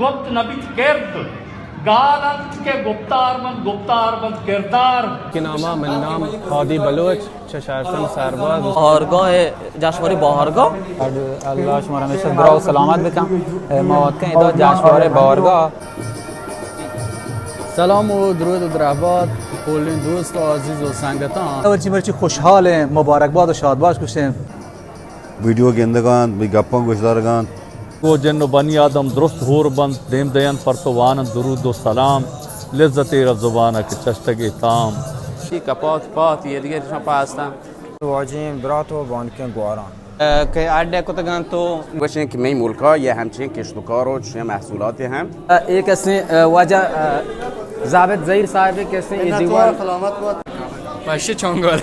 گفت نبی کرد گالند که گفتار من کردار که نامه من نام هادی بلوچ چشارستان سرباز بهارگاه جشنواره بهارگاه الله شما را همیشه برا و سلامت بکن مواد کن ایدا جشنواره بهارگاه. سلام و درود و درهباد کلین دوست و عزیز و سنگتان برچی خوشحال مبارکباد و شادباش کشیم. ویدیو گندگان بی گپان گوشدارگان گو جن و بنی آدم درست هور بند دیم دیان پرتوان درود و سلام لذت رب زبانه که چشتگی تام پات یه دیگه شما هستم واجیم براتو بانکن گواران که اڈه کتگان تو باشین که می ملکا یه همچین کشت و کار و چه محصولاتی هم یک کسی وجه ضابط زهیر صاحب کسی دیوار باشه چنگال